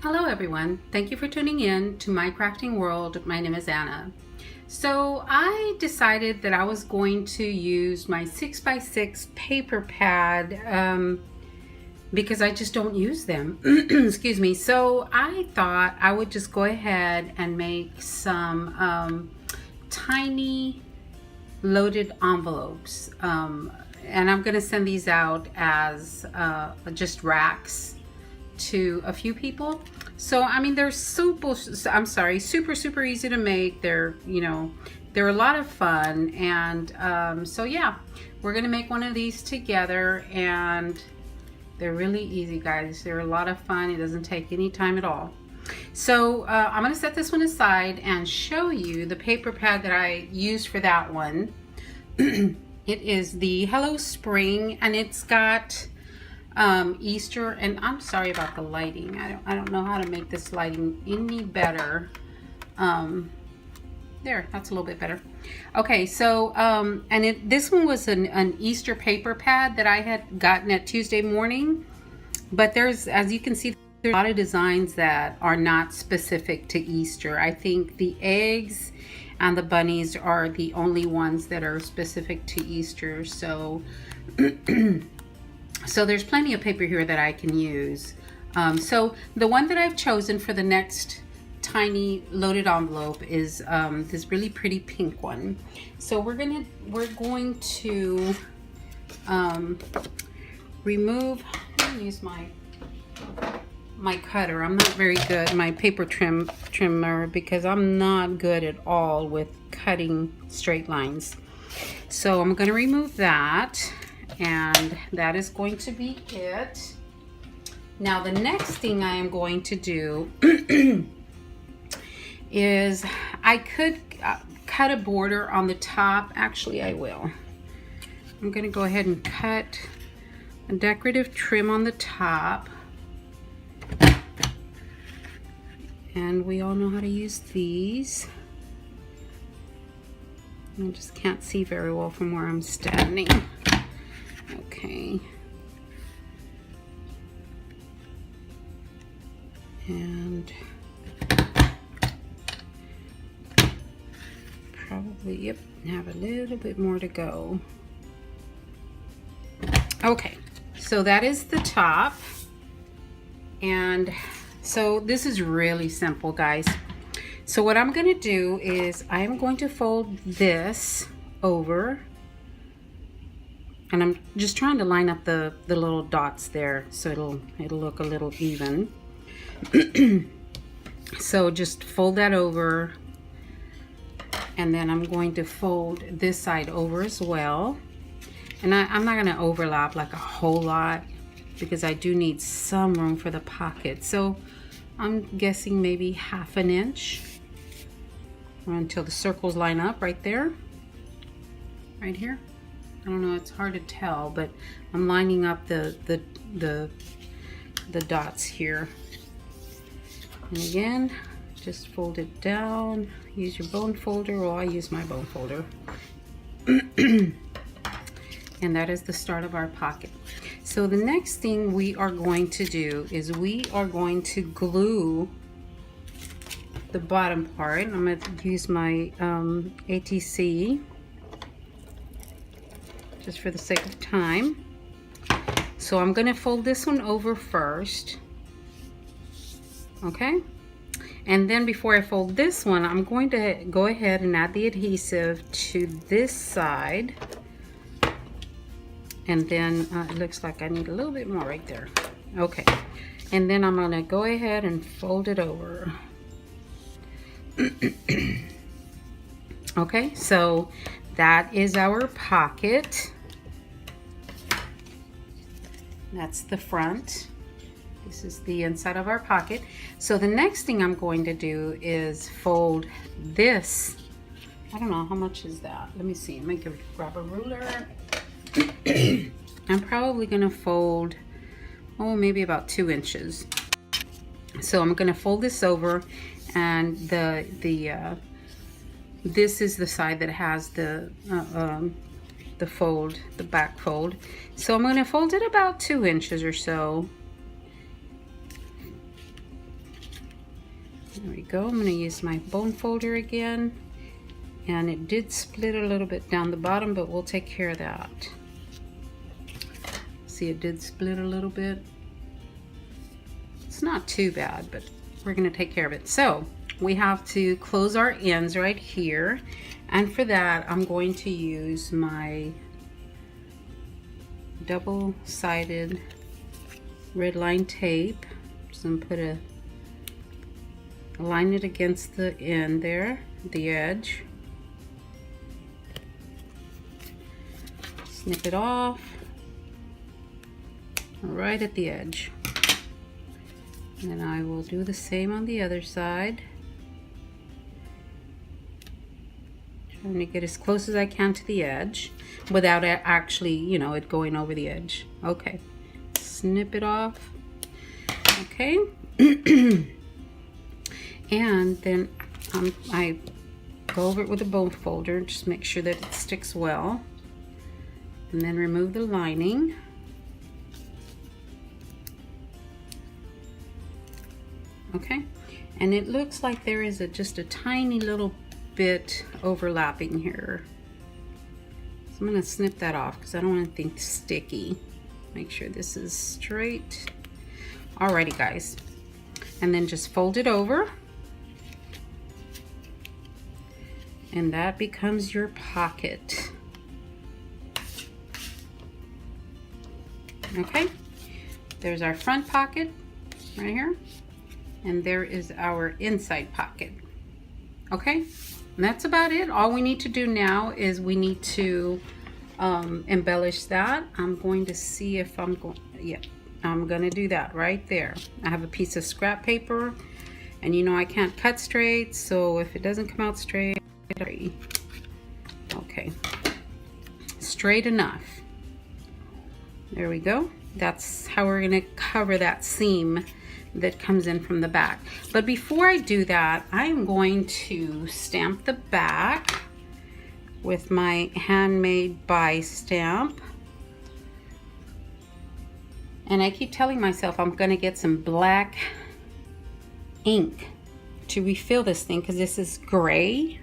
Hello everyone, thank you for tuning in to My Crafting World. My name is Anna. So I decided that I was going to use my 6x6 paper pad because I just don't use them. Excuse me. So I thought I would just go ahead and make some tiny loaded envelopes. And I'm going to send these out as just racks to a few people. So I mean, they're super easy to make. They're they're a lot of fun. And so yeah, we're gonna make one of these together, and they're really easy, guys. They're a lot of fun. It doesn't take any time at all. So I'm gonna set this one aside and show you the paper pad that I used for that one. It is the Hello Spring, and it's got Easter, and I'm sorry about the lighting. I don't know how to make this lighting any better. There, that's a little bit better. Okay, so and this one was an Easter paper pad that I had gotten at Tuesday Morning, but there's, as you can see, there's a lot of designs that are not specific to Easter. I think the eggs and the bunnies are the only ones that are specific to Easter. So so there's plenty of paper here that I can use. So the one that I've chosen for the next tiny loaded envelope is this really pretty pink one. So we're going to remove, I'm gonna use my cutter. I'm not very good, my paper trimmer, because I'm not good at all with cutting straight lines. So I'm going to remove that. And that is going to be it. Now the next thing I am going to do is I could cut a border on the top. Actually, I will. I'm going to go ahead and cut a decorative trim on the top. And we all know how to use these. I just can't see very well from where I'm standing. Okay, and probably, yep, have a little bit more to go. Okay, so that is the top, and so this is really simple, guys. So what I'm going to do is I'm going to fold this over. And I'm just trying to line up the little dots there so it'll look a little even. So just fold that over, and then I'm going to fold this side over as well. And I'm not going to overlap like a whole lot because I do need some room for the pocket. So I'm guessing maybe 1/2 inch until the circles line up right there, right here. I don't know, it's hard to tell, but I'm lining up the dots here. And again, just fold it down. Use your bone folder, or I use my bone folder. And that is the start of our pocket. So the next thing we are going to do is we are going to glue the bottom part. I'm going to use my ATC. Just for the sake of time. So I'm going to fold this one over first. Okay? And then before I fold this one, I'm going to go ahead and add the adhesive to this side. And then it looks like I need a little bit more right there. Okay. And then I'm going to go ahead and fold it over. Okay, so that is our pocket. That's the front. This is the inside of our pocket. So the next thing I'm going to do is fold this. I don't know, how much is that? Let me see. I'm going to grab a ruler. I'm probably going to fold, oh, maybe about 2 inches. So I'm going to fold this over, and this is the side that has the fold, the back fold. So I'm going to fold it about 2 inches or so. There we go. I'm going to use my bone folder again. And it did split a little bit down the bottom, but we'll take care of that. See, it did split a little bit. It's not too bad, but we're going to take care of it. So we have to close our ends right here. And for that, I'm going to use my double-sided red line tape. Just going to put line it against the end there, the edge. Snip it off right at the edge. And I will do the same on the other side. Trying to get as close as I can to the edge without it actually, you know, it going over the edge. Okay, snip it off. Okay. And then I go over it with a bone folder, just make sure that it sticks well. And then remove the lining. Okay, and it looks like there is just a tiny little bit overlapping here. So I'm going to snip that off because I don't want anything sticky. Make sure this is straight. Alrighty guys, and then just fold it over. And that becomes your pocket. Okay, there's our front pocket right here. And there is our inside pocket. Okay, and that's about it. All we need to do now is we need to embellish that. I'm going to see if I'm going, yeah, I'm gonna do that right there. I have a piece of scrap paper, and you know I can't cut straight, so if it doesn't come out straight, okay, straight enough. There we go. That's how we're gonna cover that seam that comes in from the back. But before I do that, I'm going to stamp the back with my handmade by stamp. And I keep telling myself I'm gonna get some black ink to refill this thing because this is gray.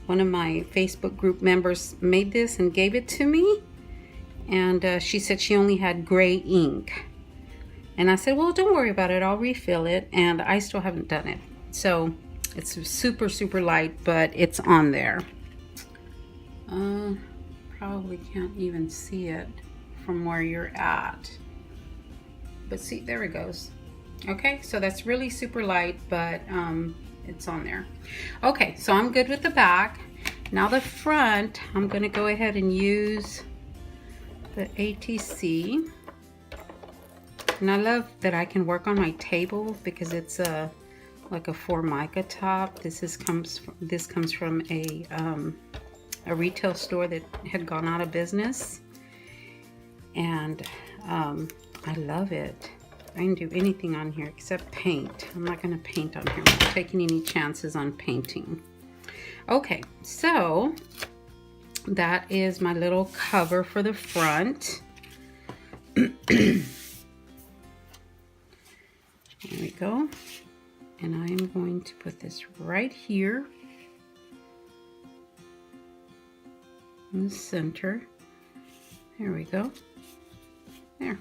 One of my Facebook group members made this and gave it to me, and she said she only had gray ink. And I said, well, don't worry about it, I'll refill it, and I still haven't done it. So it's super, super light, but it's on there. Probably can't even see it from where you're at. But see, there it goes. Okay, so that's really super light, but it's on there. Okay, so I'm good with the back. Now the front, I'm gonna go ahead and use the ATC. And I love that I can work on my table because it's like a Formica top. This comes from a retail store that had gone out of business, and I love it. I can do anything on here except paint. I'm not going to paint on here. I'm not taking any chances on painting. Okay, so that is my little cover for the front. There we go. And I'm going to put this right here in the center. There we go. There.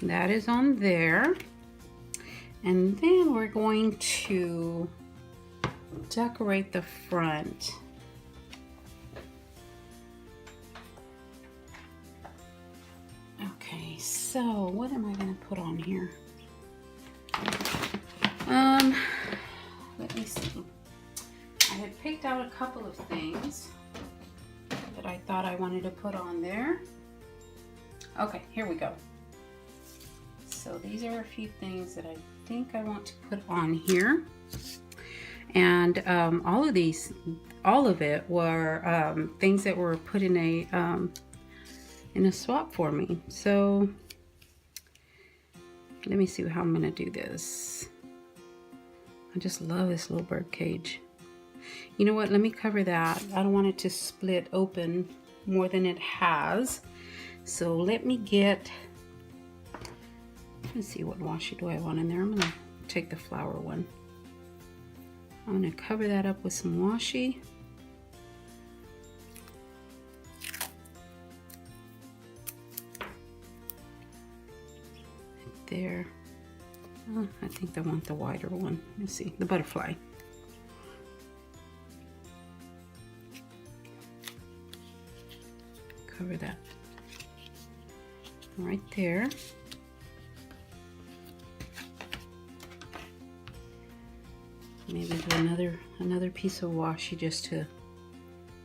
That is on there. And then we're going to decorate the front. Okay, so what am I going to put on here? Let me see. I had picked out a couple of things that I thought I wanted to put on there. Okay, here we go. So these are a few things that I think I want to put on here. And all of it were things that were put in a swap for me. So let me see how I'm gonna do this. I just love this little bird cage. You know what, let me cover that. I don't want it to split open more than it has. So let me get Let's see, what washi do I want in there? I'm gonna take the flower one. I'm gonna cover that up with some washi. There. Oh, I think I want the wider one. Let me see, the butterfly. Cover that right there. Maybe do another piece of washi just to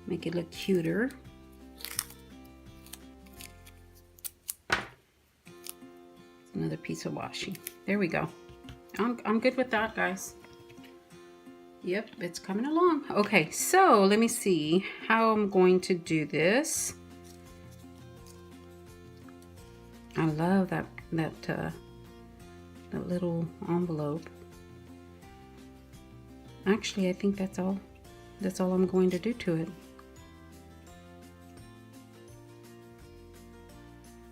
make it look cuter. Another piece of washi. There we go. I'm good with that, guys. Yep, it's coming along. Okay, so let me see how I'm going to do this. I love that little envelope. Actually, I think that's all I'm going to do to it.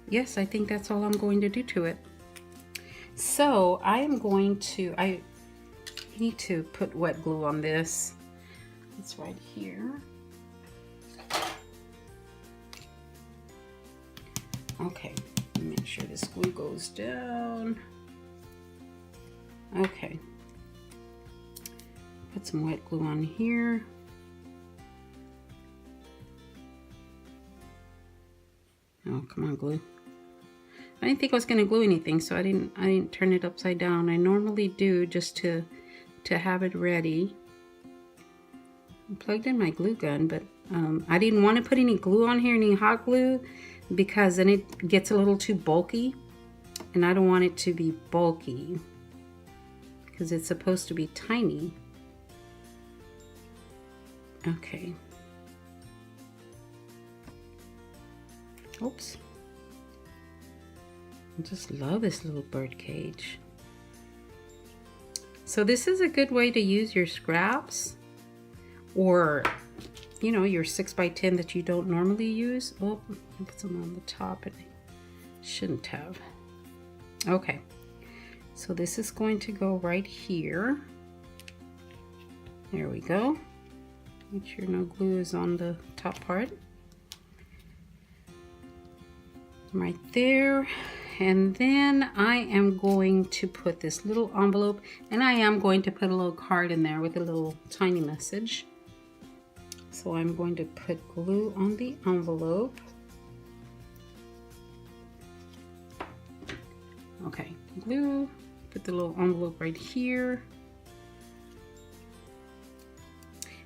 Yes, I think that's all I'm going to do to it. So I need to put wet glue on this. It's right here. Okay, make sure this glue goes down. Okay. Put some wet glue on here. Oh, come on, glue. I didn't think I was going to glue anything, so I didn't turn it upside down. I normally do just to have it ready. I plugged in my glue gun, but I didn't want to put any glue on here, any hot glue, because then it gets a little too bulky, and I don't want it to be bulky because it's supposed to be tiny. Okay. Oops. I just love this little bird cage. So this is a good way to use your scraps, or you know, your 6x10 that you don't normally use. Oh, I put some on the top and I shouldn't have. Okay, so this is going to go right here. There we go. Make sure no glue is on the top part. Right there. And then I am going to put this little envelope, and I am going to put a little card in there with a little tiny message. So I'm going to put glue on the envelope. Okay, glue, put the little envelope right here.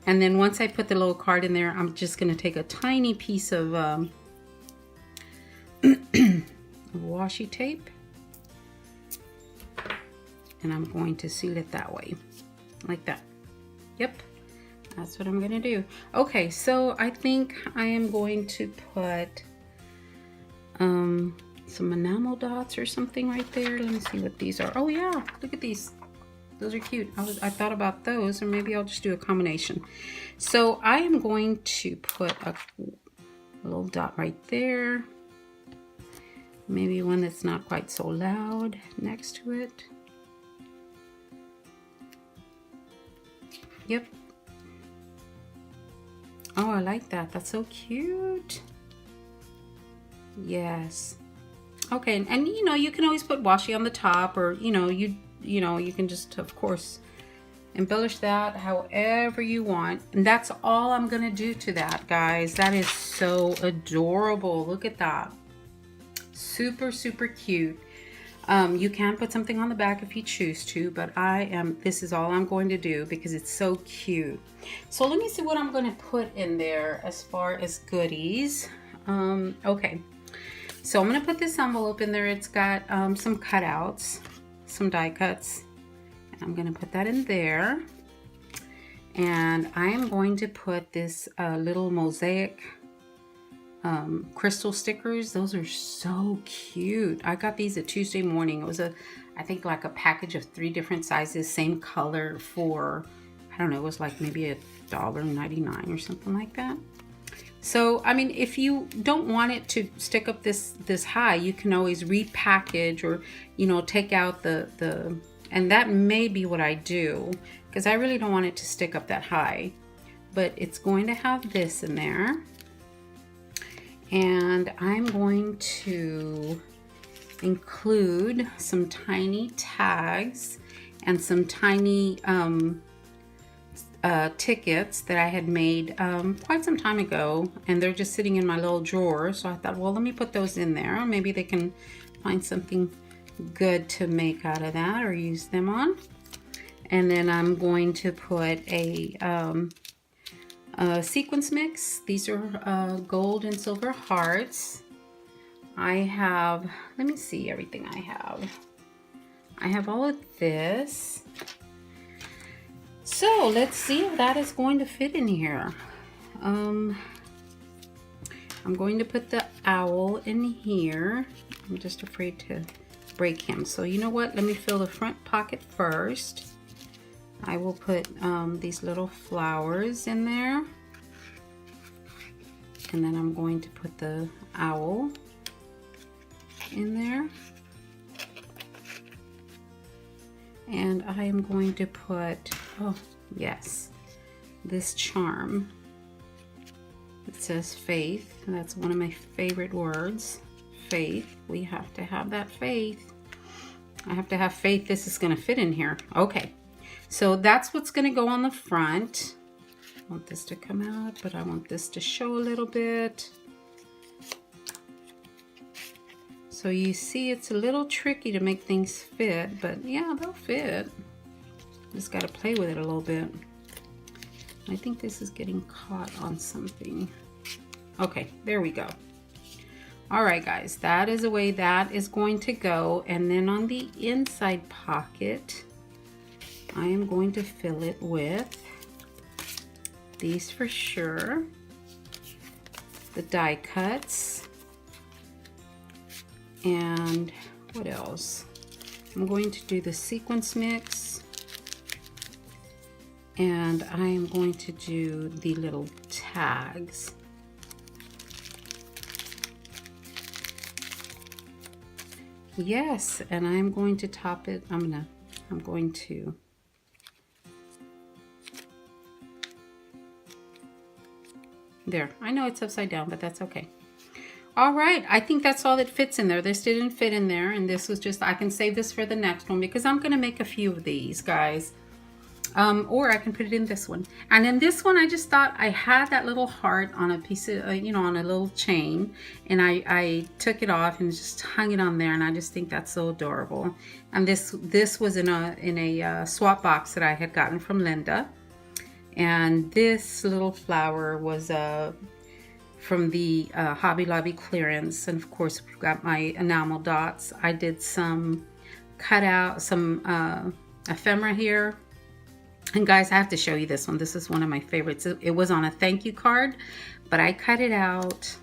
And then once I put the little card in there, I'm just going to take a tiny piece of washi tape, and I'm going to seal it that way, like that. Yep, that's what I'm gonna do. Okay, so I think I am going to put some enamel dots or something right there. Let me see what these are. Oh yeah, look at these. Those are cute. I thought about those, or maybe I'll just do a combination. So I am going to put a little dot right there. Maybe one that's not quite so loud next to it. Yep. Oh, I like that. That's so cute. Yes. Okay, and you know, you can always put washi on the top, or you know, you can just, of course, embellish that however you want. And that's all I'm gonna do to that, guys. That is so adorable. Look at that. Super, super cute. You can put something on the back if you choose to, but this is all I'm going to do because it's so cute. So let me see what I'm going to put in there as far as goodies. Okay, so I'm going to put this envelope in there. It's got some cutouts, some die cuts. I'm going to put that in there. And I am going to put this little mosaic crystal stickers. Those are so cute. I got these at Tuesday Morning. It was I think like a package of 3 different sizes, same color, for I don't know, it was like maybe $1.99 or something like that. So, I mean, if you don't want it to stick up this high, you can always repackage or, you know, take out the and that may be what I do, because I really don't want it to stick up that high. But it's going to have this in there. And I'm going to include some tiny tags and some tiny tickets that I had made quite some time ago, and they're just sitting in my little drawer. So I thought, well, let me put those in there. Maybe they can find something good to make out of that or use them on. And then I'm going to put a sequence mix. These are gold and silver hearts. I have, let me see everything I have. I have all of this. So let's see if that is going to fit in here. I'm going to put the owl in here. I'm just afraid to break him. So you know what? Let me fill the front pocket first. I will put these little flowers in there. And then I'm going to put the owl in there. And I am going to put, oh yes, this charm. It says faith. That's one of my favorite words. Faith. We have to have that faith. I have to have faith this is going to fit in here. Okay. So that's what's going to go on the front. I want this to come out, but I want this to show a little bit. So you see it's a little tricky to make things fit, but yeah, they'll fit. Just got to play with it a little bit. I think this is getting caught on something. Okay, there we go. All right, guys, that is the way that is going to go. And then on the inside pocket, I am going to fill it with these for sure. The die cuts. And what else? I'm going to do the sequence mix. And I am going to do the little tags. Yes, and I'm going to top it. I'm going to there. I know it's upside down, but that's okay. All right, I think that's all that fits in there. This didn't fit in there, and this was just, I can save this for the next one because I'm gonna make a few of these, guys. Or I can put it in this one. And in this one, I just thought I had that little heart on a piece of, you know, on a little chain, and I took it off and just hung it on there, and I just think that's so adorable. And this was in a swap box that I had gotten from Linda. And this little flower was from the Hobby Lobby clearance, and of course we've got my enamel dots. I did some cutout, some ephemera here. And guys, I have to show you this one. This is one of my favorites. It was on a thank you card, but I cut it out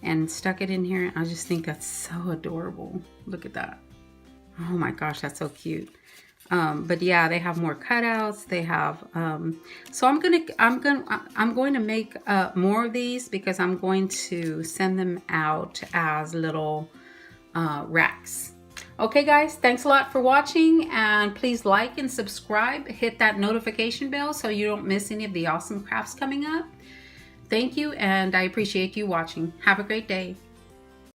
and stuck it in here. I just think that's so adorable. Look at that. Oh my gosh, that's so cute. But yeah, they have more cutouts. They have so I'm going to make more of these because I'm going to send them out as little racks. Okay guys, thanks a lot for watching, and please like and subscribe. Hit that notification bell so you don't miss any of the awesome crafts coming up. Thank you, and I appreciate you watching. Have a great day.